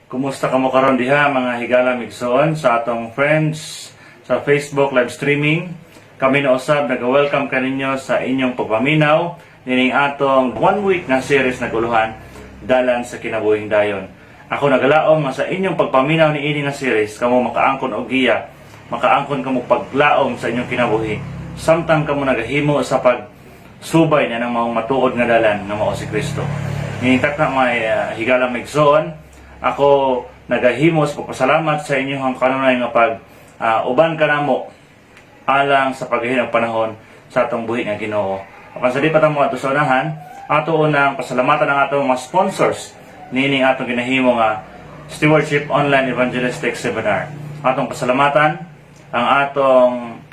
Kumusta kamo karon diha mga higala migsoon sa atong friends sa Facebook live streaming. Kami na usab nag-welcome kaninyo sa inyong pagpaminaw nining atong 1 week na series na guluhan dalan sa kinabuhing dayon. Ako nagalaom nga sa inyong pagpaminaw ni ini nga series kamo makaangkon og giya, makaangkon kamo paglaom sa inyong kinabuhi. Samtang kamo nagahimo sa pagsubay na ng mga matuod nga dalan nga mao si Kristo. Ninintak na may higala migsoon. Ako nagahimos pagpasalamat sa inyong kanunay nga pag uban ka namo alang sa paghinang panahon sa atong buhi nga Ginoo. Apan sa di pa tamo ato sa unahan, ato unang pasalamatan ang atong mga sponsors nining atong ginahimo nga Stewardship Online Evangelistic Seminar. Atong pasalamatan ang atong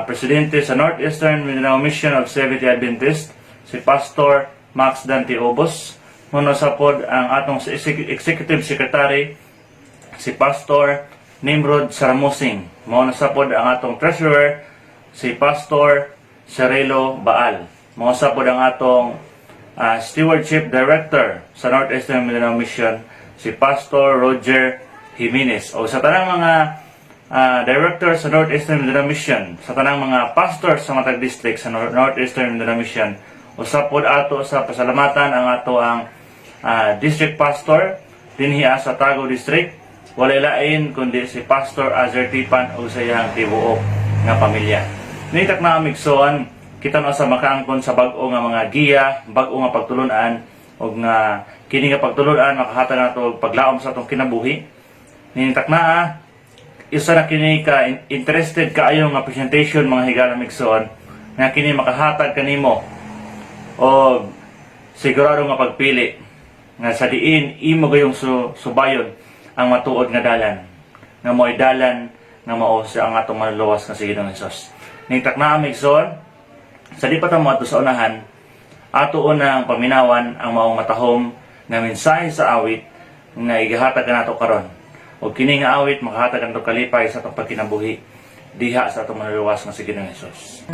presidente sa Northeastern Mindanao Mission of Seventh-day Adventist, si Pastor Max Dante Obos. Muna sa pod ang atong Executive Secretary, si Pastor Nimrod Saramosing. Muna sa pod ang atong Treasurer, si Pastor Serelo Baal. Muna sa pod ang atong Stewardship Director sa Northeastern Mindanao Mission, si Pastor Roger Jimenez. O sa tanang mga Director sa Northeastern Mindanao Mission, sa tanang mga Pastor sa Matag District sa Northeastern Mindanao Mission, usapod ato sa pasalamatan ang ato ang District Pastor dinhi sa Tago District, walay lain kundi si Pastor Azer Tipan o sa iyang tibuok nga pamilya. Nitak na amigsoon, kita na sa makaangkon sa bag-o nga mga giya, bag-o nga pagtulunan o nga kini nga pagtulunan makahatag nato paglaom sa atong kinabuhi. Nitak na isa na kini ka interested kaayo nga presentation mga higala migsoon nga kini makahatag kanimo o sigurado nga pagpili nga sa diin imo gayong subayon ang matuod nga dalan nga mo'y dalan nga mao sa ang atong manluwas nga si Ginoong Hesus. Ningtak na amigsoon, sa di pa tamo ato sa unahan, ato unang paminawan ang maong matahom nga mensahe sa awit nga igahatag nato karon. O kini nga awit makahatag nato kalipay sa atong pagkinabuhi diha sa atong manluwas nga si Ginoong Hesus.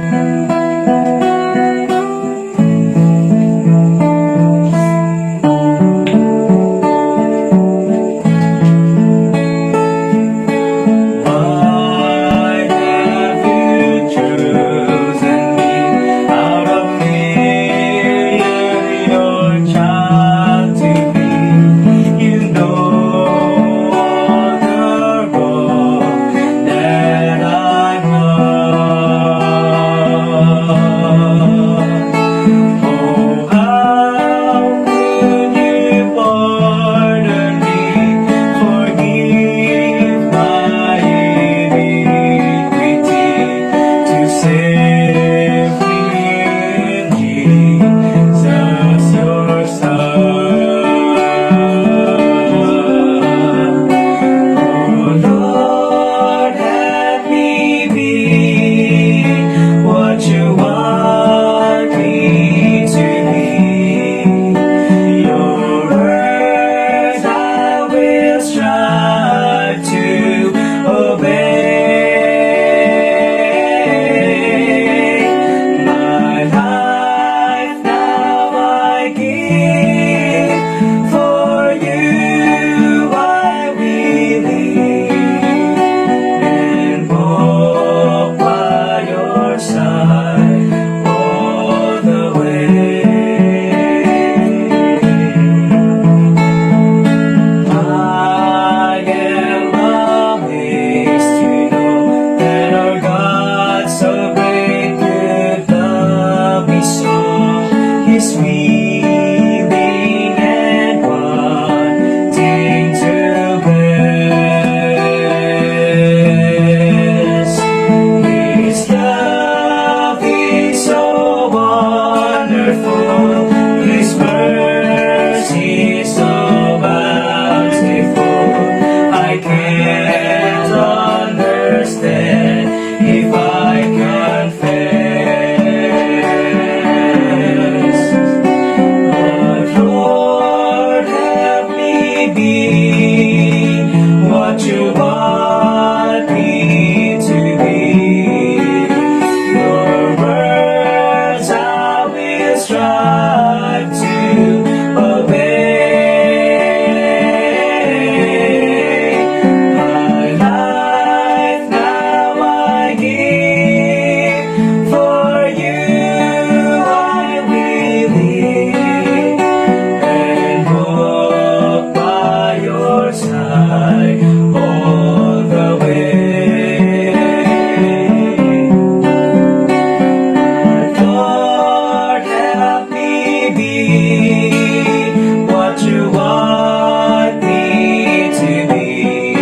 what you want me to be.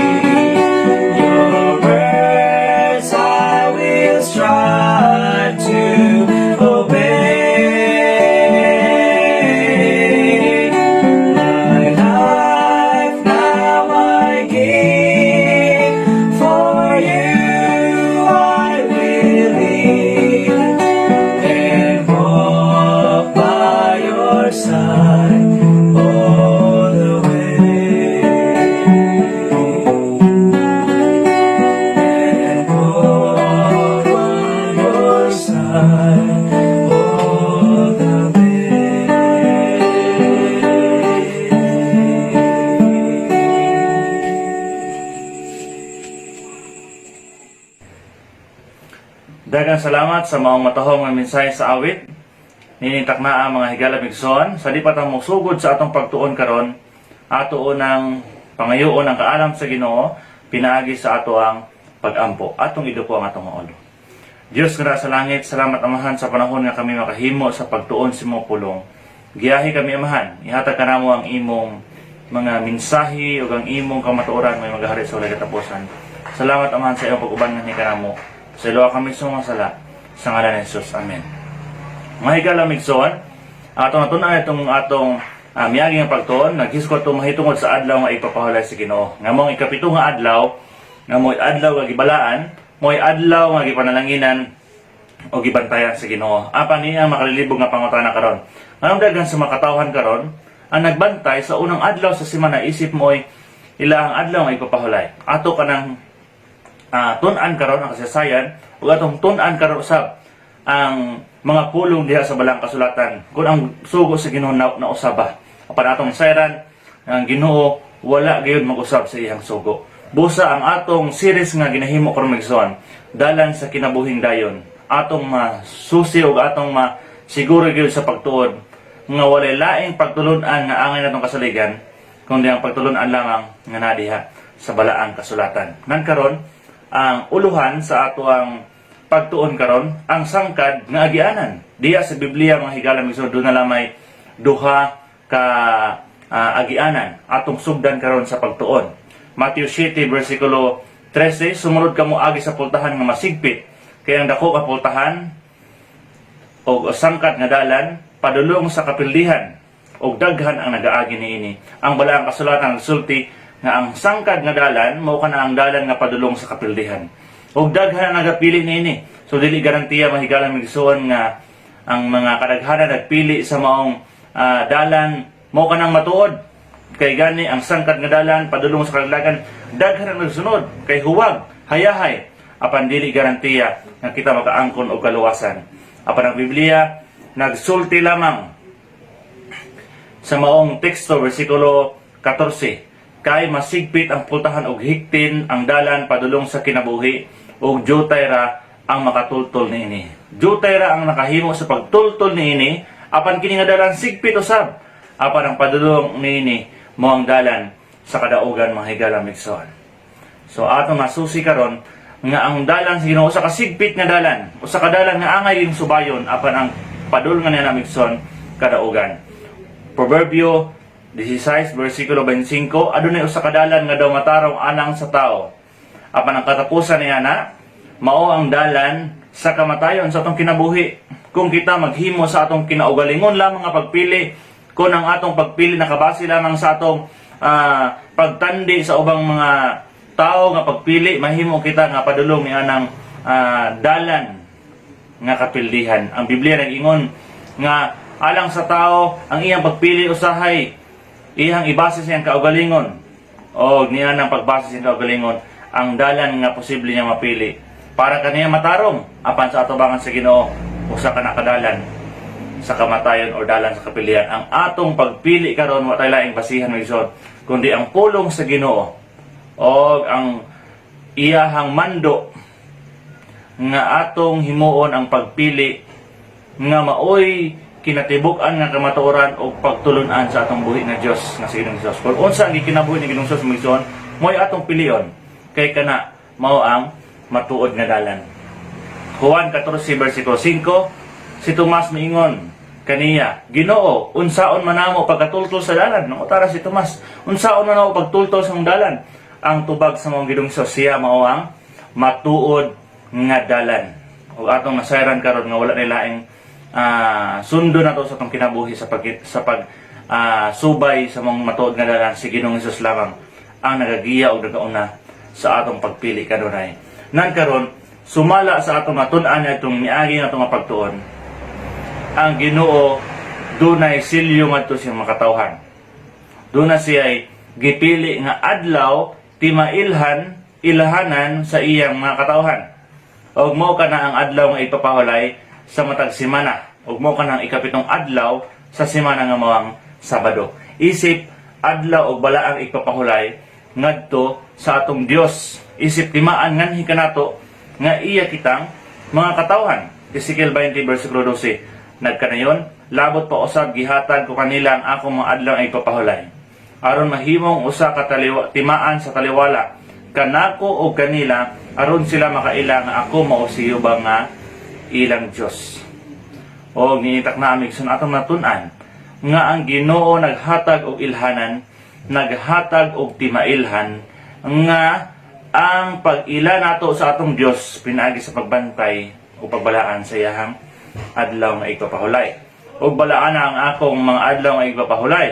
Your words I will strive to obey. My life now I give, for you I will live and walk by your side all the way. And walk by your side all the way. Daghang salamat sa maong matahong nga mensahe sa awit. Ninintak na ang mga higala migsoon sa di pa ta sugod sa atong pagtuon karon, ato unang pangayoon ang kaalam sa Ginoo, pinaagi sa ato ang pag-ampo, atong iduko ang atong ulo. Diyos nga sa langit, salamat Amahan sa panahon nga kami makahimo sa pagtuon sa imong pulong. Giyahi kami Amahan, ihatag kanamo ang imong mga mensahe ug ang imong kamatuoran may magahari sa walay katapusan. Salamat Amahan sa iyong pag-uban nga ni kanamo. Sa luwa kami sumasala sa ngalan ni Jesus. Amen. Mga higala migsoon, atong natunan itong atong miyagi nga pagtuon, naghiskot itong mahitungod sa adlaw nga ipapahulay sa Ginoo. Nga mong ikapito nga adlaw, nga mo'y adlaw nga gibalaan, mo'y adlaw nga gipanalanginan o gibantayan sa Ginoo. Apan niya makalilibog nga pangutana karon. Anong daghang sa makatawhan karon, ang nagbantay sa unang adlaw sa semana isip mo'y ila ang adlaw nga ipapahulay. Ato kanang tun-an karon ang kasaysayan ug atong tun-an karon usab ang mga pulong diha sa balang kasulatan kun ang sugo sa Ginoo na usaba. Apan atong sayran ang Ginoo wala gayud mag-usab sa iyang sugo. Busa ang atong series nga ginahimo karon migsoon, dalan sa kinabuhing dayon. Atong masusi ug atong masiguro gyud sa pagtuod nga walay laing pagtulun-an nga angay natong kasaligan kundi ang pagtulun-an lamang nga nadiha sa balaang kasulatan. Nan karon ang uluhan sa ato ang pagtuon karon ang sangkad nga agianan. Diya sa Biblia mga higala migsoon doon na lamay duha ka agianan atong sugdan karon sa pagtuon. Matthew 7 versikulo 13, sumunod kamo agi sa pultahan nga masigpit kay ang dako ka pultahan o sangkad nga dalan padulong sa kapildihan og daghan ang nagaagi niini. Ang balaang kasulatan nagsulti nga ang sangkad nga dalan mao kana ang dalan nga padulong sa kapildihan. Og daghan ang nagapili niini. So dili garantiya mahigala migsuon nga ang mga kadaghanan nagpili sa maong dalan mao kanang matuod. Kay gani ang sangkad nga dalan padulong sa kadaghanan daghan ang nagsunod kay huwag hayahay apan dili garantiya nga kita makaangkon og kaluwasan. Apan ang Biblia nagsulti lamang sa maong teksto versikulo 14 kay masigpit ang pultahan og hiktin ang dalan padulong sa kinabuhi ug jutay ra ang makatultol niini. Jutay ra ang nakahimo sa pagtultol niini apan kini nga dalan sigpit usab apan ang padulong niini mao ang dalan sa kadaugan mga higala migsoon. So ato masusi karon nga ang dalan sa Ginoo usa ka sigpit nga dalan, usa ka dalan nga angay ning subayon apan ang padulong nga niya migsoon kadaugan. Proverbio 16 versikulo 25, adunay usa ka dalan nga daw matarong anang sa tao. Apan ang katapusan niya na mao ang dalan sa kamatayon sa atong kinabuhi. Kung kita maghimo sa atong kinaugalingon lamang nga pagpili, kung ang atong pagpili nakabase lamang sa atong pagtandi sa ubang mga tao nga pagpili, mahimo kita nga padulong ni anang dalan nga kapildihan. Ang Biblia nag-ingon nga alang sa tao ang iyang pagpili usahay iyang ibase sa iyang kaugalingon o niya ng pagbase sa iyang kaugalingon ang dalan nga posible niya mapili para kaniya matarong apan sa atubangan sa Ginoo usa ka nakadalan sa kamatayon o dalan sa kapilian. Ang atong pagpili karon wa tay laing basihan migsoon kundi ang pulong sa Ginoo o ang iyahang mando nga atong himuon ang pagpili nga maoy kinatibuk-an nga kamatuoran o pagtulunan sa atong buhi nga Dios nga sa Ginoong Hesus. Kung unsa ang gikinabuhi ni Ginoong Hesus migsoon, mo'y atong pilion kay kana mao ang matuod nga dalan. Juan 14 versikulo 5, si Tomas miingon kaniya, Ginoo, unsaon man namo pagkatultol sa dalan? Nang utara si Tomas, unsaon man namo pagtultol sa mong dalan? Ang tubag sa mong Ginoong Hesus, siya mao ang matuod nga dalan. O atong nasayran karon nga wala nilaing sundo na to sa atong kinabuhi sa pag subay sa mong matuod nga dalan. Si Ginoong Hesus lamang ang nagagiya o nagauna sa atong pagpili kanunay. Nan karon sumala sa atong matun-an atong niagi nga atong pagtuon, ang Ginoo dunay silyo ngadto siyang makatawhan. Duna siya ay gipili nga adlaw ilahanan sa iyang mga katawhan. Og mao kana ang adlaw nga ipapahulay sa matag semana. Og mao kana ang ikapitong adlaw sa semana nga mawang Sabado. Isip adlaw og balaang ipapahulay ngadto sa atong Dios. Isip timaan nganhi kanato nga iya kitang mga katawhan. Ezekiel 20 versikulo 12. Nagkanayon, labot pa usab gihatag ko kanila ang akong mga adlaw ay ipapahulay. Aron mahimong usa ka timaan sa taliwala kanako o kanila, aron sila makaila nga ako mao si Jehova nga ilang Dios. O ginitak na amig sun atong natun-an nga ang Ginoo naghatag og ilhanan, naghatag og timailhan, nga ang pag-ila nato sa atong Dios pinaagi sa pagbantay o pagbalaan sa iyahang adlaw nga ipapahulay. Og balaan na ang akong mga adlaw nga ipapahulay.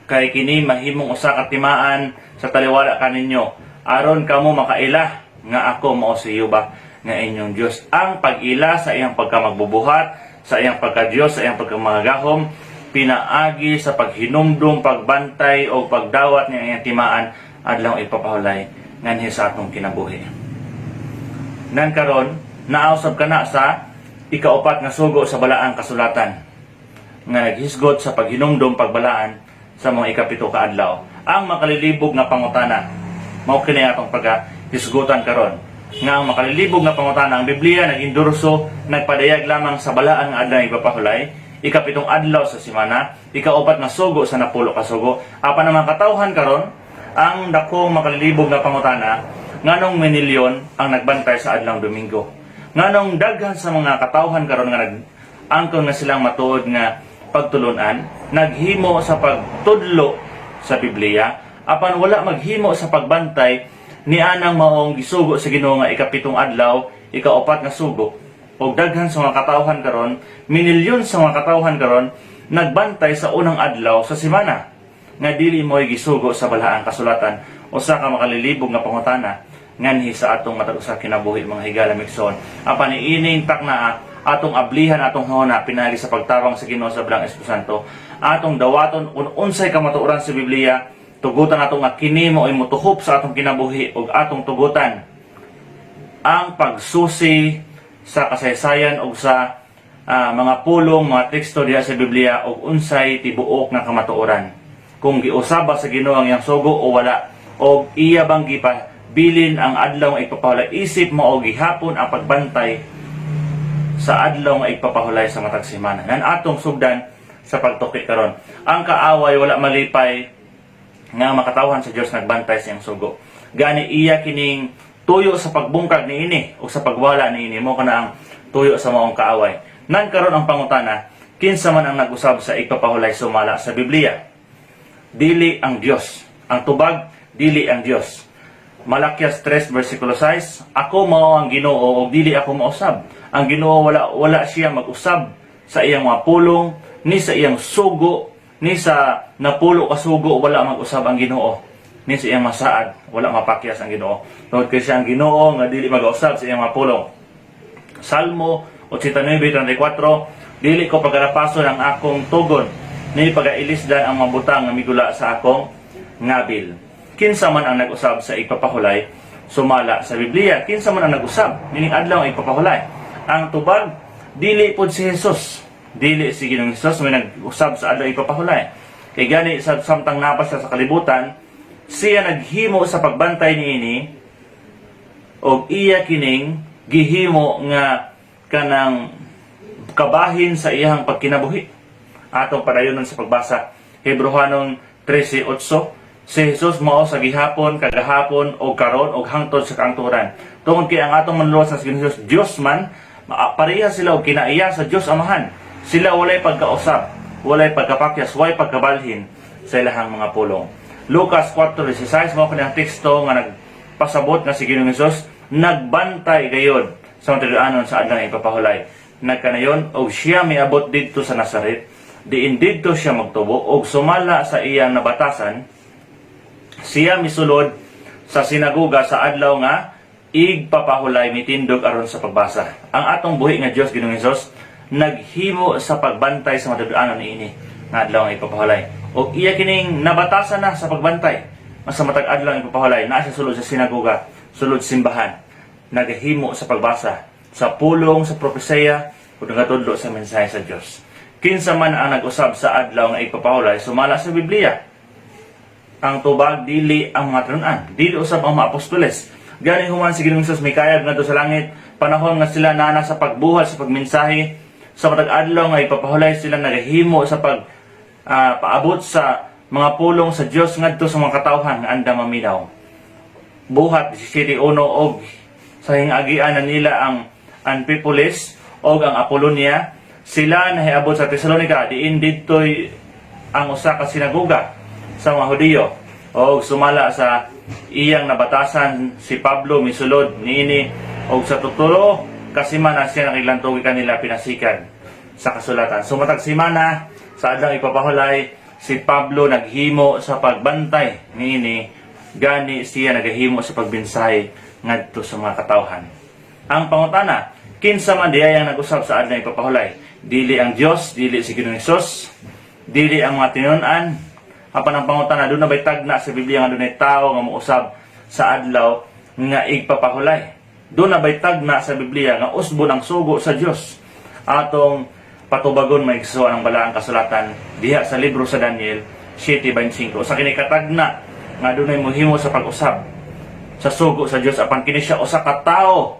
Kay kini mahimong usa ka timaan sa taliwala kaninyo, aron kamo makaila nga ako mao si Jehova nga inyong Dios. Ang pag-ila sa iyang pagkamagbubuhat, sa iyang pagka-Dios, sa iyang pagkamagahom, pinaagi sa paghinumdum, pagbantay o pagdawat ng iyang timaan adlaw ipapahulay nganhi sa atong kinabuhi. Nan karon nausab ka na sa ikaupat nga sugo sa balaang kasulatan nga naghisgot sa paghinumdum pagbalaan sa mga ikapito ka adlaw. Ang makalilibog nga pangutana mao kini atong paghisgutan karon nga ang makalilibog nga pangutana. Ang Biblia nag-endorso, nagpadayag lamang sa balaang nga adlaw ipapahulay, ikapitong adlaw sa semana, ikaupat nga sugo sa napulo ka sugo. Apan ang mga katawhan karon, ang dakong makalilibog nga pangutana nganong minilyon ang nagbantay sa adlaw Domingo. Nganong daghan sa mga katawhan karon nga nag-angkon nga silang matuod nga pagtulunan, naghimo sa pagtudlo sa Biblia, apan wala maghimo sa pagbantay ni anang maong gisugo sa Ginoo nga ikapitong adlaw, ikaupat nga sugo. Og daghan sa mga katawhan karon, minilyon sa mga katawhan karon nagbantay sa unang adlaw sa semana nga dili mo'y gisugo sa balaang kasulatan. Usa ka makalilibog nga pangutana nganhi sa atong matag usa kinabuhi mga higala migsoon. Apan iining takna atong ablihan atong hona pinagi sa pagtawang sa Ginoo sa Belang Espiritu Santo. Atong dawaton unsay kamatuoran sa Biblia, tugutan atong nga kini mo ay mutuhop sa atong kinabuhi ug atong tugutan ang pagsusi sa kasaysayan ug sa mga pulong, mga teksto diha sa Biblia ug unsay tibuok nga kamatuoran. Kung giusaba sa Ginoo ang iyang sugo o wala, og iya bang bilin ang adlaw nga ipapahulay. Isip mo o gihapon ang pagbantay sa adlaw nga ipapahulay sa matag semana. Nan atong sugdan sa pagtuki karon. Ang kaaway wala malipay nga makatawhan sa Dios nagbantay sa iyang sugo. Gani iya kining tuyo sa pagbungkag niini o sa pagwala niini mo kana ang tuyo sa maong kaaway. Nan karon ang pangutana, kinsa man ang nag-usab sa ipapahulay sumala sa Biblia? Dili ang Dios. Ang tubag, dili ang Dios. Malakias 3 versikulo 6, ako mao ang Ginoo ug dili ako mausab. Ang Ginoo wala siya mag-usab sa iyang mga pulong, ni sa iyang sugo, ni sa napulo ka sugo wala mag-usab ang Ginoo. Ni sa iyang masaad wala mapakyas ang Ginoo. Tungod kay siya ang Ginoo nga dili mag-usab sa iyang mga pulong. Salmo 89:34, dili ko pagarapason ang akong tugon, ni pagailisdan ang mga butang nga migula sa akong ngabil. Kinsa man ang nag-usab sa ipapahulay sumala sa Biblia? Kinsa man ang nag-usab nining adlaw ang ipapahulay? Ang tubag dili pod si Jesus, dili si Ginoong Hesus may nag-usab sa adlaw ipapahulay. Kay gani sa samtang napas siya sa kalibutan, siya naghimo sa pagbantay niini og iya kining gihimo nga kanang kabahin sa iyang pagkinabuhi. Atong padayonon sa pagbasa Hebrehanon 13:8, si Jesus mao sa gihapon, kagahapon o karon og hangtod sa kaangturan. Tungod kay ang atong manluwas sa Ginoong Hesus Dios man, pareha sila og kinaiya sa Dios Amahan. Sila walay pagkausap, walay pagkapakyas, walay pagkabalhin sa ilahang mga pulong. Lucas 4:16 mo kanang teksto nga nagpasabot nga si Ginoong Hesus nagbantay gayod sa mga tinudanon sa adlaw nga ipapahulay. Nagkanayon og siya miabot didto sa Nazaret, diin didto siya magtubo og sumala sa iyang nabatasan. Siya misulod sa sinagoga sa adlaw nga igpapahulay mitindog aron sa pagbasa. Ang atong buhi nga Dios Ginoong Hesus naghimo sa pagbantay sa madudaanon niini nga adlaw nga ipapahulay. O iya kining nabatasan na sa pagbantay. Sa matag adlaw nga ipapahulay, naa siya sulod sa sinagoga, sulod simbahan, naghimo sa pagbasa sa pulong sa propesya ug nagatudlo sa mensahe sa Dios. Kinsa man ang nag-usab sa adlaw nga ipapahulay sumala sa Biblia. Ang tubag dili ang mga tinunan, dili usab ang mga apostoles. Gani human si Ginoong Hesus mikayag ngadto sa langit, panahon nga sila nana sa pagbuhat sa pagmensahe, sa matag adlaw nga ipapahulay sila nagahimo sa paabot sa mga pulong sa Dios ngadto sa mga katawhan nga andam maminaw. Buhat 17:1 og sa hingagian na nila ang Amplipolis og ang Apolonia, sila nahiabot sa Tesalonica, diin didtoy ang usa ka sinagoga sa mga Hudiyo og sumala sa iyang nabatasan si Pablo misulod niini og sa tutulo kasimana siya nakiglantugi kanila pinasikan sa kasulatan. Sumatag simana sa adlaw ipapahulay si Pablo naghimo sa pagbantay niini gani siya naghimo sa pagbinsahe ngadto sa mga katawhan. Ang pangutana, kinsa man diay ang nag-usab sa adlaw ipapahulay? Dili ang Dios, dili si Ginoong Hesus, dili ang mga tinun-an. Apan ang pangutana, doon na ba'y tagna sa Biblia nga doon ay tao nga muusab sa adlaw nga igpapahulay? Doon na ba'y tagna sa Biblia nga usbo ng sugo sa Dios? Atong patubagon may igsuon ang balaang kasulatan diha sa libro sa Daniel 7:25. Sa kini katagna nga doon ay muhimo sa pag-usab sa sugo sa Dios, apan kini siya usa ka tawo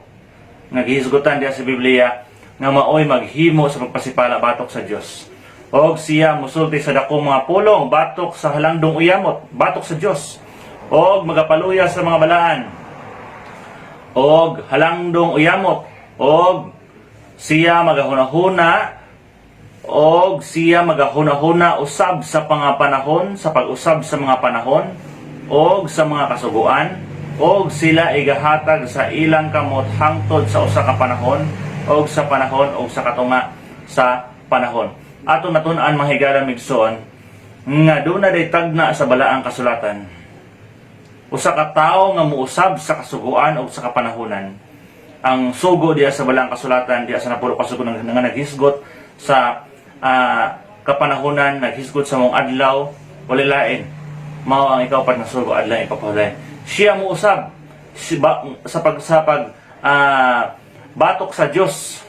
nga gihisgutan diha sa Biblia nga maoy maghimo sa pagpasipala batok sa Dios. Og siya musulti sa dakong mga pulong batok sa halangdong uyamot, batok sa Dios. Og magapaluya sa mga balaan. Og halangdong uyamot, og siya magahuna-huna, og siya magahuna-huna usab sa pangapanahon, sa pag-usab sa mga panahon, og sa mga kasuguan, og sila igahatag sa ilang kamot hangtod sa usa ka panahon, og sa panahon, og sa katunga sa panahon. Ato natun-an mga higala migsoon nga doon na day tagna sa balaang kasulatan. Usa ka tawo nga muusab sa kasuguan o sa kapanahonan. Ang sugo diya sa balaang kasulatan diya sa napulo kasugo nga naghisgot sa kapanahonan, naghisgot sa mong adlaw, wala lain. Mao ang ikaw pag nasugo adlaw ipapahulay. Siya muusab sa pag batok sa Dios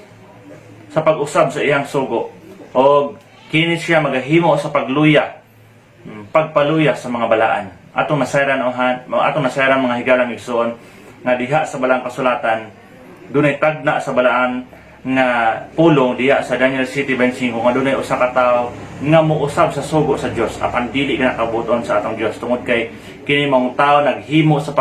sa pag-usab sa iyang sugo. O kini siya magahimo sa pagluya, pagpaluya sa mga balaan. Atong nasayran mga higalang igsoon nga diha sa balang kasulatan dunay tagna sa balaan nga pulong diha sa Daniel 7:25 nga dunay usa ka tawo nga muusab sa sugo sa Dios apan dili ka nakabuton sa atong Dios tungod kay kini mong tawo naghimo sa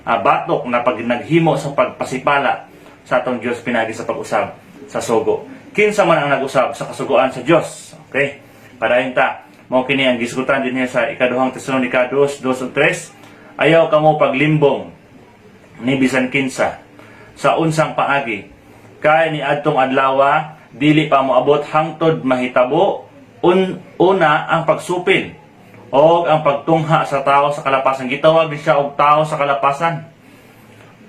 batok na pag naghimo sa pagpasipala sa atong Dios pinagi sa pag-usab sa sugo. Kinsa man ang nag-usab sa kasuguan sa Dios. Okay? Parahin ta. Mao kini ang gisgutan din niya sa ikaduhang Tesalonica 2:2-3. Ayaw kamo paglimbong ni bisan kinsa sa unsang paagi. Kay ni adtong adlaw dili pa moabot hangtod mahitabo una ang pagsupil o ang pagtungha sa tao sa kalapasan. Gitawag ni siya og tao sa kalapasan.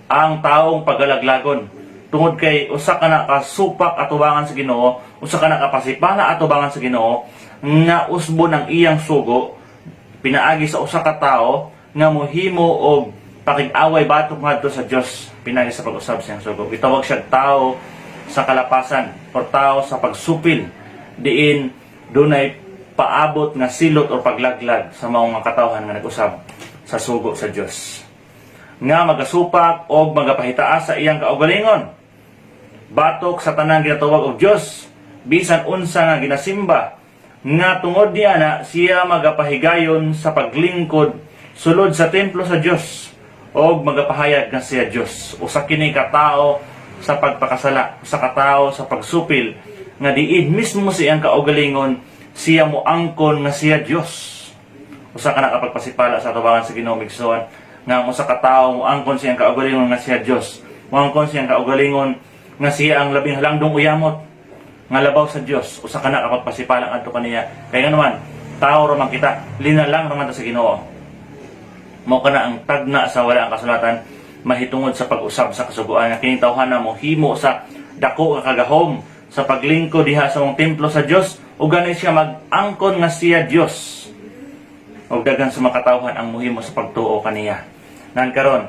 Ang taong pagalaglagon. Tungod kay usa ka na kasupak atubangan sa Ginoo, usa ka na kapasipala atubangan sa Ginoo nga usbo ng iyang sugo pinaagi sa usa ka tawo nga mohimo og pakig-away batok ngadto sa Dios pinaagi sa pag-usab sa iyang sugo. Gitawag siya tao sa kalapasan o tao sa pagsupil diin dunay paabot nga silot o paglaglag sa mga katawhan nga nag-usab sa sugo sa Dios. Nga magasupak o magapahitaas sa iyang kaugalingon. Batok sa tanang ginatawag og Dios bisan unsa nga ginasimba nga tungod niya na siya magapahigayon sa paglingkod sulod sa templo sa Dios og magapahayag nga siya Dios. Usa kini ka tawo sa pagpakasala, usa ka tawo sa pagsupil nga diid mismo siyang kaugalingon siya mo angkon nga siya Dios. Usa ka nakapagpasipala sa atubangan sa Ginoo migsoon nga usa ka tawo mo angkon siyang kaugalingon nga siya Dios. Mo angkon siyang kaugalingon nga siya ang labing halangdong uyamot nga labaw sa Dios. Usa ka nakapagpasipala adto kaniya. Kaya nga naman tao ra man kita, linalang ra man ta sa Ginoo. Mao kana ang tagna sa wala ang kasulatan mahitungod sa pag-usab sa kasugoan nga kining tawhana mo himo sa dako nga kagahom sa paglingkod diha sa mong templo sa Dios ug gani siya mag-angkon nga siya Dios. Ug daghan sa makatawhan ang muhimo sa pagtuo kaniya. Nan karon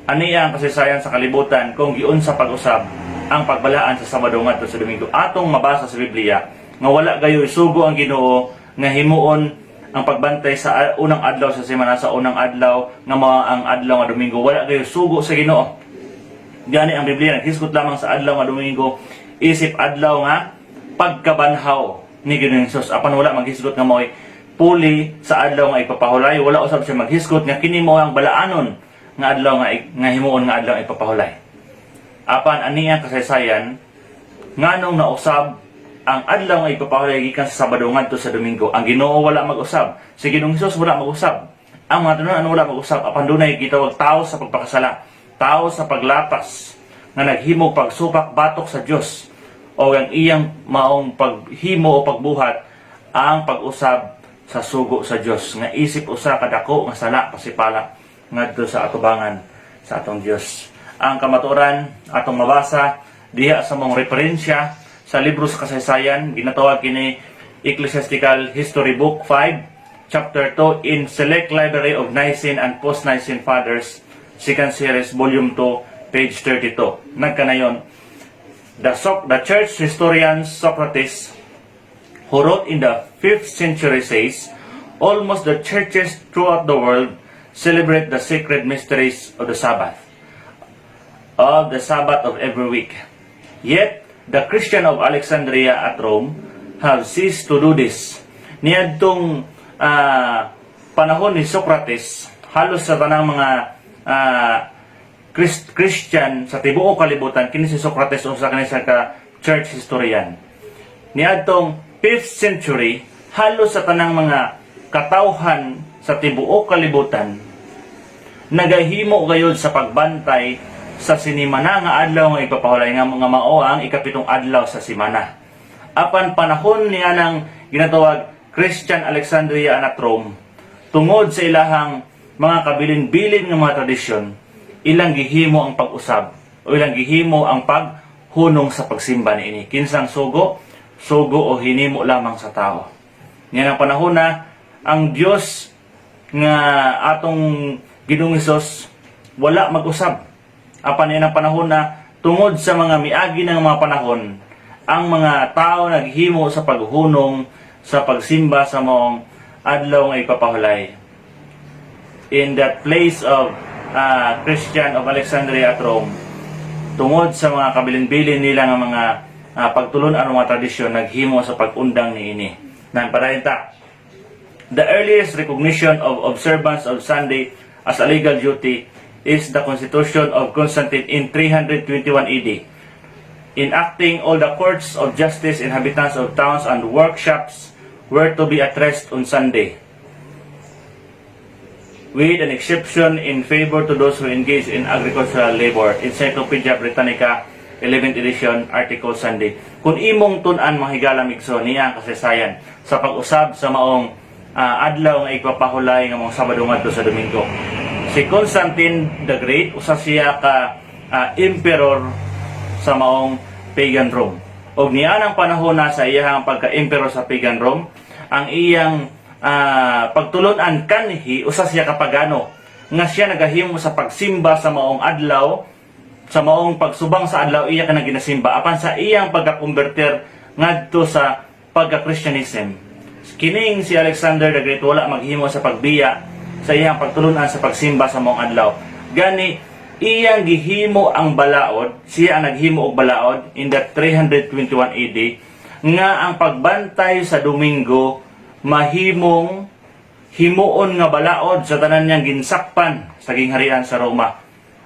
aniya ang kasaysayan sa kalibutan kung giun sa pag-usab ang pagbalaan sa Sabado ngadto sa Domingo. Atong mabasa sa Biblia nga wala gayo isugo ang Ginoo nga himuon ang pagbantay sa unang adlaw sa semana, sa unang adlaw nga ang adlaw nga Domingo. Wala kayo sugo sa Ginoo. Gani ang Biblia naghisgot lamang sa adlaw nga Domingo isip adlaw nga pagkabanhaw ni Ginoong Hesus. Apan wala maghisgot nga mo'y puli sa adlaw nga ipapahulay. Wala usab siya maghisgot nga kini mo ang balaanon nga adlaw nga himuon nga adlaw nga ipapahulay. Apan ani ang kasaysayan nganong nausab ang adlaw nga ipapahulay gikan sa Sabado ngadto sa Domingo. Ang Ginoo wala mag-usab. Si Ginoong Hesus wala mag-usab. Ang mga tanan wala mag-usab. Apan dunay gitawag tao sa pagpakasala, tao sa paglapas nga naghimo pagsupak batok sa Dios o ang iyang maong paghimo o pagbuhat ang pag-usab sa sugo sa Dios nga isip usa kadako nga sala pasipala ngadto sa atubangan sa atong Dios. Ang kamatuoran atong mabasa diha sa mong referensya sa libro sa kasaysayan, ginatawag kini Ecclesiastical History Book 5, Chapter 2 in Select Library of Nicene and Post-Nicene Fathers, 2nd Series, Volume 2, page 32. Nagkanayon, the church historian Socrates, who wrote in the 5th century says, almost the churches throughout the world celebrate the sacred mysteries of the Sabbath of every week. Yet, the Christian of Alexandria at Rome have ceased to do this. Niadtong panahon ni Socrates, halos sa tanang mga Christian sa tibuok kalibutan, kini si Socrates usa kani sa ka church historian. Niadtong 5th century, halos sa tanang mga katawhan sa tibuok kalibutan, nagahimo gayud sa pagbantay sa sinimana nga adlaw nga ipapahulay nga mga mao ang ikapitong adlaw sa simana. Apan panahon niya ng ginatawag Christian Alexandria at Rome, tungod sa ilahang mga kabilin-bilin nga mga tradisyon, ilang gihimo ang pag-usab o ilang gihimo ang paghunong sa pagsimba niini. Kinsang sugo o hinimo lamang sa tao. Yan ang panahon na ang Dios nga atong Ginoong Hesus wala mag-usab. Apan yan ang panahon na tungod sa mga miagi ng mga panahon, ang mga tao naghimo sa paghunong sa pagsimba sa mong adlaw nga ipapahulay. In that place of Christian of Alexandria at Rome, tungod sa mga kabilin-bilin nila nga mga pagtulon ang mga tradisyon, naghimo sa pag-undang niini. Nan parahinta, the earliest recognition of observance of Sunday as a legal duty is the Constitution of Constantine in 321 AD. Enacting all the courts of justice, inhabitants of towns and workshops were to be at rest on Sunday, with an exception in favor to those who engage in agricultural labor. Encyclopedia Britannica, 11th edition, article Sunday. Kung imong tun-an mga higala migso niya ang kasaysayan sa pag-usab sa maong adlaw nga ipapahulay nga mga Sabado ngadto sa Domingo. Si Constantine the Great, usa siya ka emperor sa maong pagan Rome. Og niya ang panahon na sa iyang pagka-emperor sa pagan Rome, ang iyang pagtulon-an kanhi, usa siya ka pagano, nga siya nagahimo sa pagsimba sa maong adlaw, sa maong pagsubang sa adlaw, iya ka na ginasimba. Apan sa iyang pagka-converter ngadto sa pagka-Christianism. Kining si Alexander the Great wala maghimo sa pagbiya sa iyang pagtulunan sa pagsimba sa mong adlaw. Gani, iyang gihimo ang balaod, siya ang naghimo og balaod in the 321 AD, nga ang pagbantay sa Domingo mahimong himuon nga balaod sa tanan niyang ginsakpan sa gingharian sa Roma.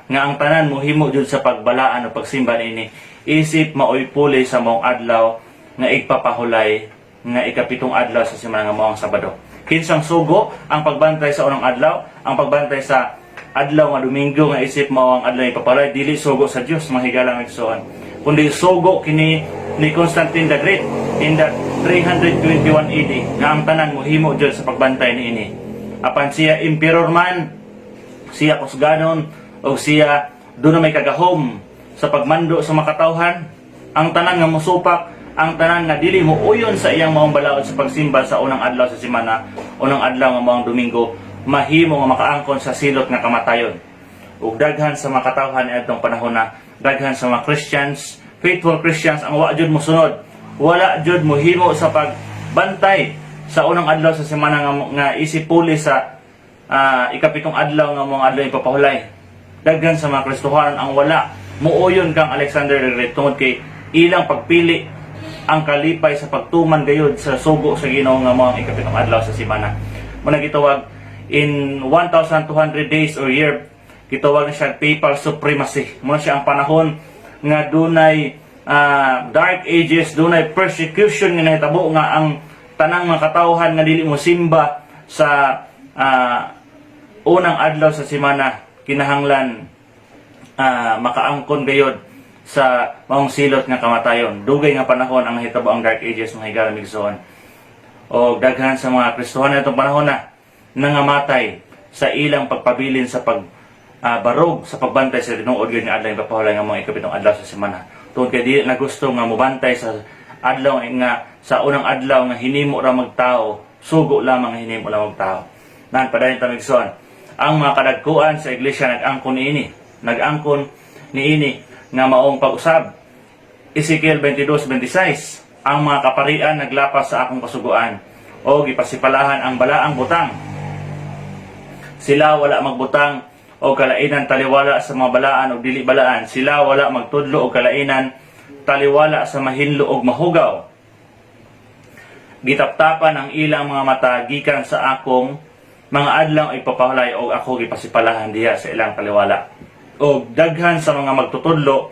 Nga ang tanan mohimo jud sa pagbalaan o pagsimba niini, isip maoy puli sa mong adlaw nga igpapahulay nga ikapitong adlaw sa semana nga mao ang Sabado. Kinsang sugo ang pagbantay sa unang adlaw, ang pagbantay sa adlaw nga Domingo nga isip mao ang adlaw ipapahulay, dili sugo sa Dios mga higala nga igsoon, kundi sugo kini ni Constantine the Great in the 321 AD nga ang tanan mohimo jud sa pagbantay niini. Apan siya emperor man, siya kusganon o siya doon na may kagahom sa pagmando sa makatawhan, ang tanan nga mosupak, ang tanan nga dili mo uyon sa iyang maong balaod sa pagsimba sa unang adlaw sa semana, unang adlaw nga maong Domingo, mahimo nga makaangkon sa silot nga kamatayon. Ug daghan sa makatawhan adtong panahon na, daghan sa mga Christians, faithful Christians ang wa jud mosunod, wala jud mohimo sa pagbantay sa unang adlaw sa semana nga isipuli sa ikapitong adlaw nga mga adlaw ipapahulay. Daghan sa mga Kristohanon ang wala muuyon kang Alexander the Great tungod kay ilang pagpili ang kalipay sa pagtuman gayud sa sugo sa Ginoo nga mga ikapitong adlaw sa semana. Muna gitawag in 1,200 days or year, gitawag na siya papal supremacy. Muna siya ang panahon nga dunay dark ages, dunay persecution nga nahitabo nga ang tanang mga katawhan nga dili mo simba sa unang adlaw sa semana kinahanglan makaangkon gayod sa maong silot nga kamatayon. Dugay nga panahon ang nahitabo ang dark ages mga higala migsoon. O daghan sa mga Kristohanon itong panahon na nangamatay sa ilang pagpabilin sa barog sa pagbantay sa tinuod gyud nga adlaw nga papahulay nga mga ikapitong adlaw sa semana. Tungod kay di na gusto nga mobantay sa adlaw nga sa unang adlaw nga hinimo ra magtao, sugo lamang nga hinimo ra magtao. Nan padayon ta migsoon, ang mga kadagkuan sa iglesia nag-angkon niini nga maong pag-usab. Ezekiel 22:26, ang mga kaparian naglapas sa akong kasuguan o gipasipalahan ang balaang butang. Sila wala magbutang o kalainan taliwala sa mga balaan o dili balaan. Sila wala magtudlo o kalainan taliwala sa mahinlo o mahugaw. Gitaptapan ang ilang mga mata gikan sa akong mga adlaw ipapahulay o ako gipasipalahan diha sa ilang taliwala. O daghan sa mga magtutudlo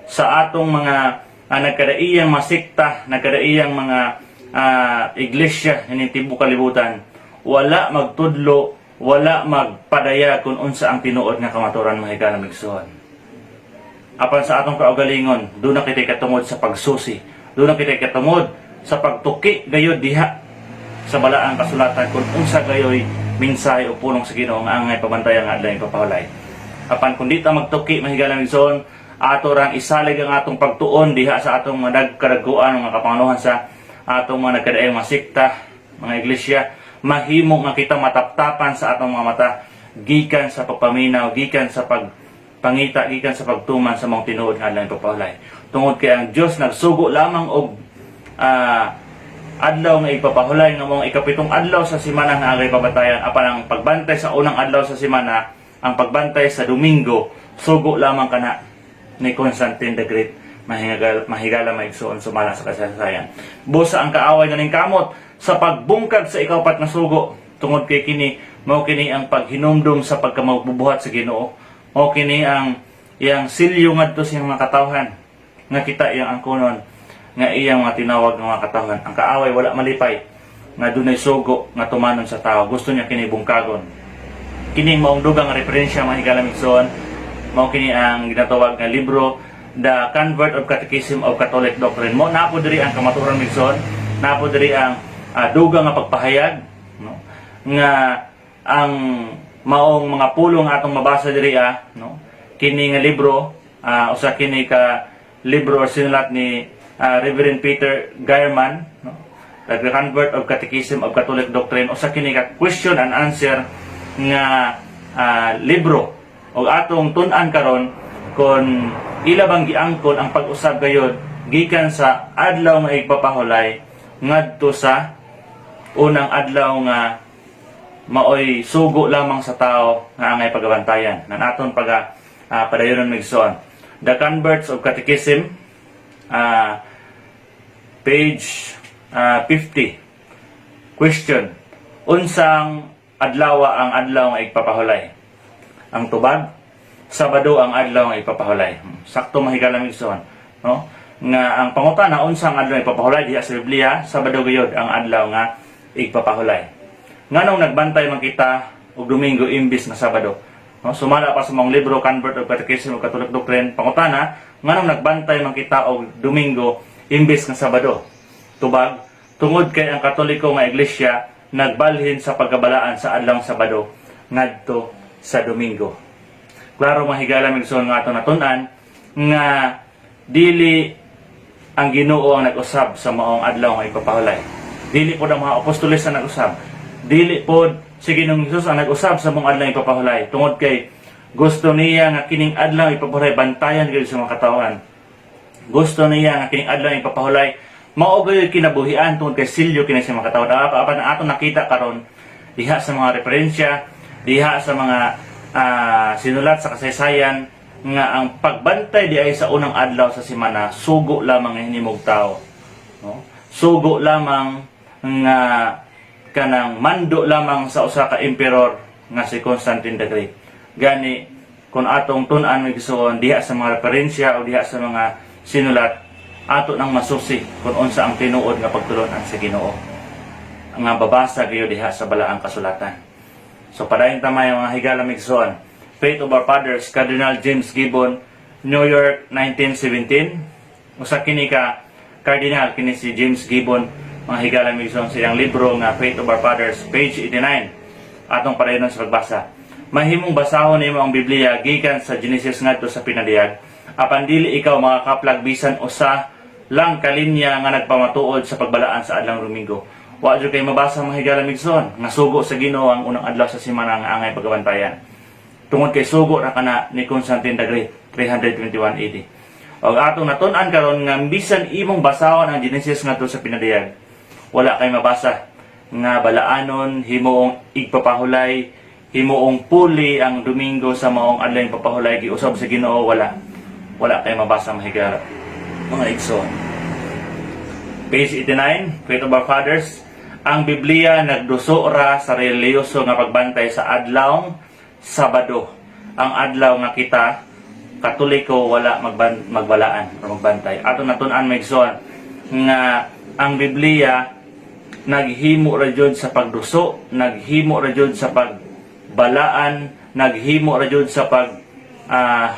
sa atong mga nagkadaiyang masikta, nagkadaiyang mga iglesia ini tibuok kalibutan, wala magtudlo, wala magpadaya kung unsa ang tinuod nga kamaturan mga higala migsoon. Apan sa atong kaugalingon, doon na kitay katungod sa pagsusi, doon na kitay katungod sa pagtuki gayod diha sa balaang kasulatan kung unsa gayoy mensahe o pulong sa Ginoo nga angay pabantayan nga adlaw ipapahulay. Apan kun di ta magtuki mga higala migsoon, ato rang isalig ang atong pagtuon diha sa atong mga nagkadaguan mga kapanganuhan sa atong mga nagkadaayang masikta, mga iglesia, mahimo nga kita mataptapan sa atong mga mata gikan sa pagpaminaw, gikan sa pagpangita, gikan sa pagtuman sa mga tinuod nga adlaw ipapahulay. Tungod kay ang Dios nagsugo lamang og adlaw nga ipapahulay nga mga ikapitong adlaw sa semana nga agay pabatayan. Apan ang pagbantay sa unang adlaw sa semana, ang pagbantay sa Domingo, sugo lamang kana ni Constantine the Great, mahigala maigsoon sumala sa kasaysayan. Busa ang kaaway na ning kamot sa pagbungkag sa ikaapat na sugo, tungod kay kini mao kini ang paghinumdum sa pagkamagbubuhat sa Ginoo, mao kini ang iyang silyo ngadto sa mga katawhan nga kita iyang angkonon nga iyang mga tinawag ng mga katawhan. Ang kaaway wala malipay nga dunay sugo nga tumanon sa tao, gusto niya kini bungkagon. Kini maong dugang referensya mga higala migsoon, mao kini ang ginatawag nga libro The Convert of Catechism of Catholic Doctrine. Mo napo diri ang kamaturan migsoon, napo diri ang dugang nga pagpahayag, no, nga ang maong mga pulong atong mabasa diri no, kini nga libro usa kini ka libro sinulat ni Reverend Peter Geierman, no, The Convert of Catechism of Catholic Doctrine. Usa kini ka question and answer nga libro o atong tun-an karon kon ila bang giangkon ang pag-usab gayud gikan sa adlaw nga igpapahulay ngadto sa unang adlaw nga maoy sugo lamang sa tao nga angay pagabantayan. Nan aton padayonon migsoon. The Converts of Catechism, page 50. Question: unsang adlaw ang adlaw nga igpapahulay? Ang tubag, Sabado ang adlaw nga ipapahulay. Sakto mahigala migsoon, no? nga ang pangutana unsang adlaw ipapahulay diha sa Biblia, Sabado gayud ang adlaw nga igpapahulay. Nganong nagbantay man kita og Domingo imbis nga Sabado? No, sumala pa sa mga libro Convert of Catechism of Catholic Doctrine, pangutana nganong nagbantay man kita og Domingo imbis nga Sabado? Tubag, tungod kay ang Katoliko nga iglesia nagbalhin sa pagkabalaan sa adlaw Sabado ngadto sa Domingo. Klaro mahigala migsoon nga ato natun-an nga dili ang Ginoo ang nag-usab sa maong adlaw nga ipapahulay. Dili pod ang mga apostoles ang nag-usab. Dili pod si Ginoong Hesus ang nag-usab sa maong adlaw ipapahulay. Tungod kay gusto niya nga kining adlaw ipapahulay bantayan gyud sa mga katawhan. Gusto niya nga kining adlaw ipapahulay mao gyud kinabuhian tungod kay silyo kini sa mga katawhan. Apan ato nakita karon diha sa mga referensya, diha sa mga sinulat sa kasaysayan nga ang pagbantay di ay sa unang adlaw sa semana sugo lamang nga hinimog tao, no? Sugo lamang nga kanang mando lamang sa usa ka emperor nga si Constantine the Great. Gani kung atong tun-an migsuon diha sa mga referensya o diha sa mga sinulat, ato nang masusi kung unsa ang tinuod nga pagtulon-an sa Ginoo nga babasa gyud diha sa balaang kasulatan. So padayon tamay mga higala migsuon. Faith of Our Fathers, Cardinal James Gibbon, New York, 1917. Usa kini ka Cardinal kini si James Gibbon, mga higala migsuon sa iyang libro nga Faith of Our Fathers, page 89. Atong padayon sa pagbasa. Mahimong basahon nimo ang Biblia gikan sa Genesis ngadto sa pinadiyag. Apan dili ikaw mga kaplag bisan usa lang kalinya nga nagpamatuod sa pagbalaan sa adlaw Domingo. Wa jud kay mabasa mga higala migsuon nga sugo sa Ginoo ang unang adlaw sa semana nga angay pagbantayan. Tungod kay sugo ra kana ni Constantine the Great 321 AD. Og atong natun-an karon nga bisan imong basahon ang Genesis ngadto sa pinadiyag, wala kay mabasa nga balaanon himuong igpapahulay, himuong puli ang Domingo sa maong adlaw papahulay giusab sa Ginoo, wala kay mabasa mahigara mga igsoon. Page 89, Faith of Our Fathers. Ang Biblia nagduso ra sa reliyoso nga pagbantay sa adlaw Sabado, ang adlaw nga kita Katoliko wala magbalaan o magbantay. Ato natun-an maigsoon nga ang Biblia naghimo ra jud sa pagduso, naghimo ra jud sa pagbalaan, naghimo ra jud sa pag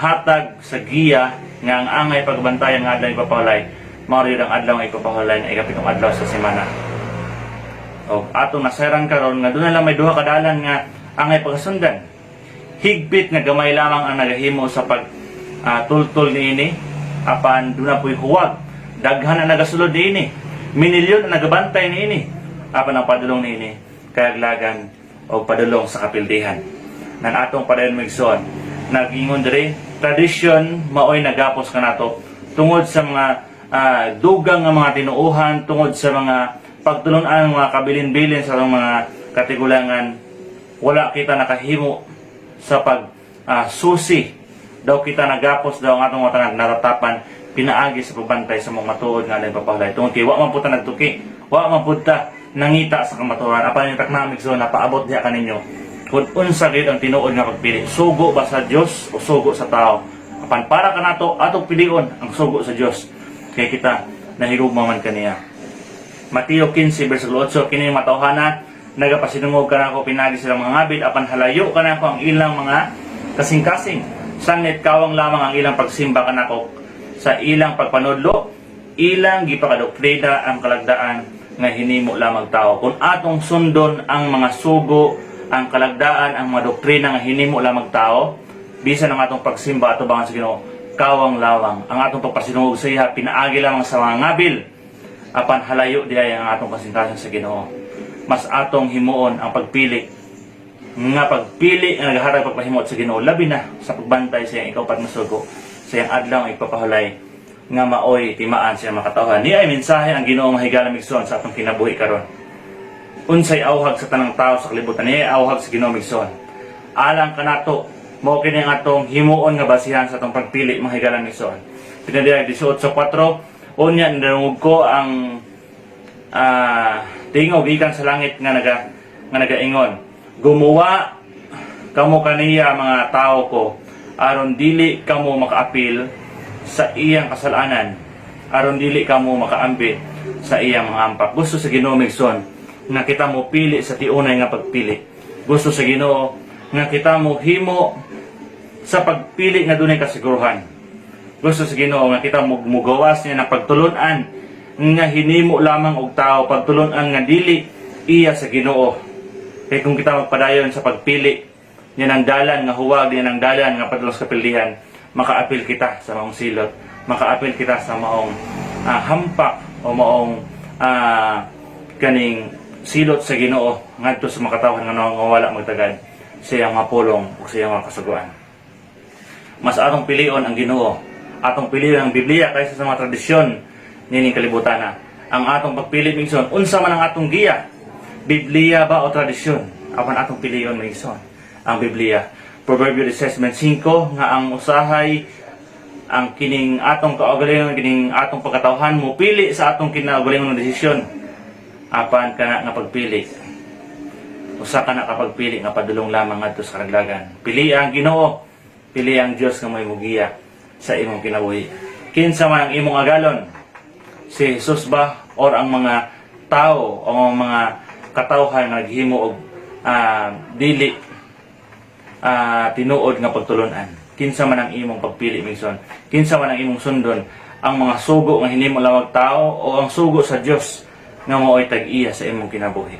hatag sa giya nga ang angay pagbantayan nga adlaw ipapahulay mao rin ang adlaw nga ipapahulay nga ikapitong adlaw sa semana. O atong nasayran karon nga doon na lang may duha ka dalan nga angay pagasundan. Higpit nga gamay lamang ang nagahimo sa pag tultol niini, apan doon na po'y huwag. Daghan ang nagasulod niini, minilyon ang nagabantay niini, apan ang padulong niini kayaglagan o padulong sa kapildihan. Nan atong padayon migsoon nagingon diri tradisyon maoy nagapos kanato tungod sa mga dugang nga mga tinuuhan, tungod sa mga pagtulon-an mga kabilin-bilin sa mga katigulangan. Wala kita nakahimo sa pag susi daw kita nagapos daw ang atong mga naratapan pinaagi sa pagbantay sa mga matuod nga alay papahulay. Tungod kay wa man pud ta nagtuki, wa man pud ta nangita sa kamatuoran. Apan yung taknamig so napaabot diha kaninyo kung unsa gid ang tinuod nga pagpili, sugo ba sa Dios o sugo sa tao. Apan para kanato atong pilion ang sugo sa Dios kay kita nahigugma man kaniya. Mateo 15 bersikulo 8, kini matawhana nagapasinungog kanako pinagi silang mga ngabil apan halayo kanako ang ilang mga kasing-kasing. Sangit kawang lamang ang ilang pagsimba kanako sa ilang pagpanudlo, ilang gipakadoktrina ang kalagdaan nga hinimo lamang tao. Kung atong sundon ang mga sugo, ang kalagdaan, ang mga doktrina nga hinimo lamang tao, bisan ang atong pagsimba ato bangan sa Ginoo, kawang lawang ang atong pagpasinungog sa iya pinaagi lamang sa mga ngabil apan halayo diay ang atong kasing-kasing sa Ginoo. Mas atong himuon ang pagpili nga pagpili nga nagahatag pagpahimot sa Ginoo labi na sa pagbantay sa iyang ikaw patmasugo sa iyang adlaw nga ipapahulay nga maoy timaan sa iyang makatawhan. Ni ay mensahe ang Ginoo mahigala migsoon sa atong kinabuhi karon. Unsay awhag sa tanang tao sa kalibutan, ni ay awhag sa Ginoo migsoon. Alang kanato mao kini ang atong himuon nga basihan sa atong pagpili mahigala migsoon. Pinadiyag 18:4 unya ndarungog ko ang tingog ikan sa langit nga nagaingon, gumawa kamo kaniya mga tao ko aron dili kamo makaapil sa iyang kasalanan aron dili ka mo makaambi sa iyang mga ampak. Gusto sa Ginoo migson nga kita mo pili sa tiunay nga pagpili. Gusto sa Ginoo nga kita mo himo sa pagpili nga dunay kasiguruhan. Gusto sa Ginoo nga kita mo mugawas niya ng pagtulon-an nga hinimo lamang og tao, pagtulon-an nga dili iya sa Ginoo. Kay kung kita magpadayon sa pagpili niya ng dalan nga huwag, niya ng dalan nga padulong sa kapilihan, makaapil kita sa maong silot, makaapil kita sa maong hampak o maong kaning silot sa Ginoo ngadto sa makatawhan nga wala magtagad sa iyang mapulong o sa iyang kasuguan. Mas atong pilion ang Ginoo, atong pilion ang Biblia kaysa sa mga tradisyon nining kalibutan. Ang atong pagpili mingson, unsa man ang atong giya? Biblia ba o tradisyon? Apan atong pilion mingson ang Biblia. Proverbio 16:5 nga ang usahay ang kining atong kaugalingon, kining atong pagkatawhan mo pili sa atong kinaugalingon nga desisyon. Apan kana nga pagpili, usa ka na kapagpili nga padulong lamang ngadto sa karaglagan. Pili ang Ginoo, pili ang Dios nga may mugiya sa imong kinabuhi. Kinsa man ang imong agalon? Si Jesus ba or ang mga tao o ang mga katawhan nga naghimo og dili tinuod nga pagtulunan? Kinsa man ang imong pagpili migson? Kinsa man ang imong sundon? Ang mga sugo nga hinimo lamang tao o ang sugo sa Dios nga mao'y tag-iya sa imong kinabuhi?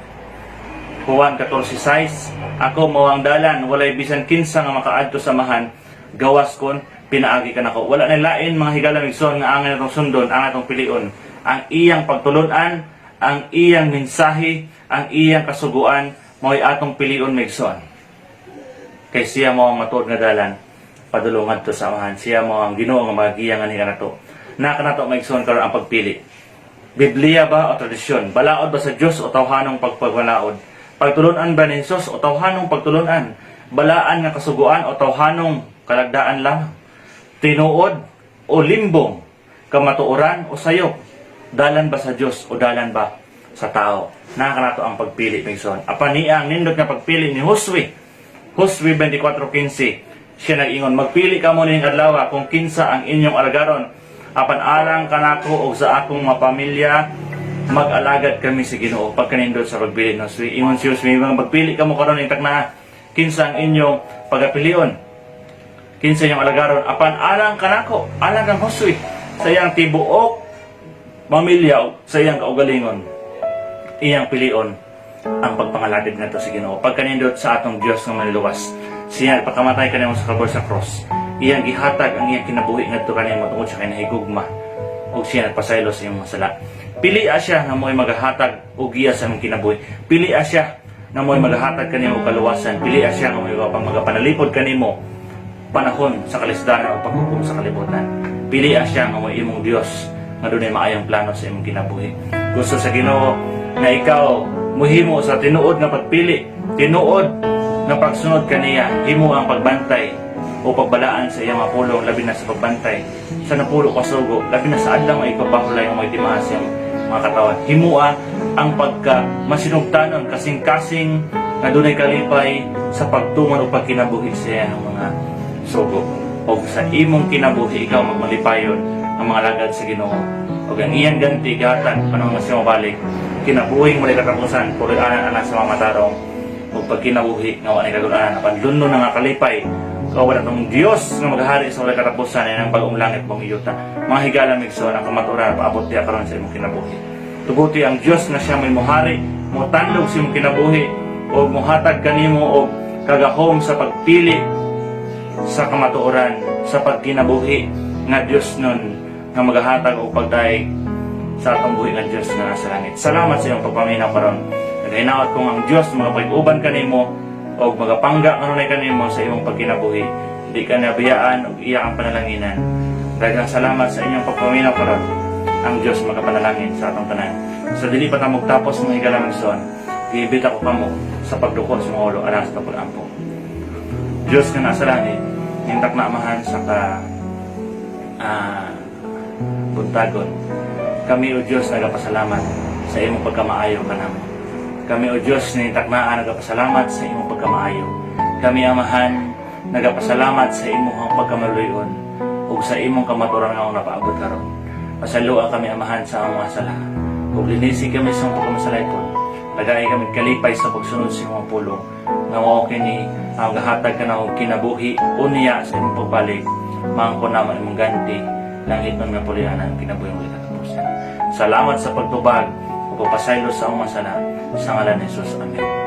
Juan 14:6, ako mao ang dalan, walay bisan kinsa nga makaadto sa mahan, gawas kon pinaagi ka nako. Wala na lain mga higala migson nga ang atong sundon, ang atong pilion, ang iyang pagtulunan, ang iyang mensahe, ang iyang kasuguan, mao'y atong pilion migson. Kay siya mo ang matuod nga dalan padulong ngadto sa amahan. Siya mo ang Ginoo nga magiya nga ni kanato. Na kanato migson karon ang pagpili. Biblia ba o tradisyon? Balaod ba sa Dios o tawhanong pagpagwalaod? Pagtulunan ba ni Jesus o tawhanong pagtulunan? Balaan nga kasuguan o tawhanong kalagdaan lang? Tinuod o limbong? Kamatuoran o sayop? Dalan ba sa Dios o dalan ba sa tao? Na kanato ang pagpili migson. Apan niya ang nindot nga pagpili ni Josue 24:15, siya nag-ingon, magpili ka mo ning adlaw kung kinsa ang inyong alagaron. Apan alang kanako o sa akong mga pamilya, mag-alagad kami sa Ginoo. Pagkanindot sa pagpili no Josue, ingon si Josue, magpili ka mo karon ning takna, kinsa ang inyong pagapilion, kinsa inyong alagaron. Apan alang kanako, alang kang Josue, sa iyang tibuok pamilya, sa iyang kaugalingon, iyang pilion ang pagpangaladid nga to sa Ginoo. Pagkanindot sa atong Dios nga manluwas, siya pagkamatay kanimo sa kabor sa cross, iyang gihatag ang iyang kinabuhi ngadto kanimo tungod sa kinahigugma ug siya nagpasaylo sa imong sala. Pili siya nga mo'y maghatag og giya sa imong kinabuhi. Pili siya nga mo'y maghatag kanimo og kaluwasan. Pili siya nga mo'y magapanalipod kanimo panahon sa kalisdanan o paghukom sa kalibutan. Pili siya nga mo'y imong Dios nga dunay maayong plano sa imong kinabuhi. Gusto sa Ginoo na ikaw muhimo sa tinuod nga pagpili, tinuod nga pagsunod kaniya, himo ang pagbantay o pagbalaan sa iyang mapulong, labi na sa pagbantay sa napulo kasugo, labi na sa adlaw ay ipabahulay ang mga timaas yung mga katawan. Himua ang pagka masinugtanon kasing-kasing nga dunay kalipay sa pagtuman o pagkinabuhi sa iyang mga sugo. O sa imong kinabuhi ikaw magmalipayon ang mga lagad sa Ginoo. O ang iyang ganti gatag panahon nga siya mabalik, kinabuhing muli katapusan, pulianan ana sa mga matarong o pagkinabuhi nga wala kagulanan apan luno na nga kalipay kawan atong Dios nga maghari sa wala katapusan ay ang bagong langit mong iyuta. Mga higala migson ang kamaturan paabot diya karon sa imong kinabuhi. Tuguti ang Dios nga siya may mohari, motandog sa imong kinabuhi o mohatag kanimo og kagahom sa pagpili sa kamatuoran sa pagkinabuhi nga Dios nun nga maghatag og pagdaig sa atong buhi nga Dios nga nasa langit. Salamat sa iyong pagpaminaw karon. Nagahinaot kong ang Dios magapag-uban kanimo o magapangga kanunay kanimo sa imong pagkinabuhi. Di ka nabiyaan o iya ang panalanginan. Daghang salamat sa inyong pagpaminaw karon. Ang Dios magapanalangin sa atong tanan. Sa dili pa ta magtapos mga higalamigson, giibita ko kamo sa pagdukos sa mga ulo alang sa pag-ampo. Dios nga nasa langit, hintak na amahan sa buntagon. Kami o Diyos nagapasalamat sa imong pagkamaayo kanamo. Kami o Diyos nintaknaan nagapasalamat sa imong pagkamaayo. Kami amahan nagapasalamat sa imong pagkamaluyon ug sa imong kamaturan nga napaabot karon. Pasaluan kami amahan sa among mga sala. Ug linisi kami sa among pagkamasalay po. Pagay kami kalipay sa pagsunod sa mga pulong. Nga mao kini ang gahatag ka na og kinabuhi unya sa imong pagbalik. Mangko naman imong ganti langit man nga pulianan kinabuhi ug katapusan. Salamat sa pagtubag ug pagpasaylo sa among mga sala. Sa ngalan ni Jesus. Amen.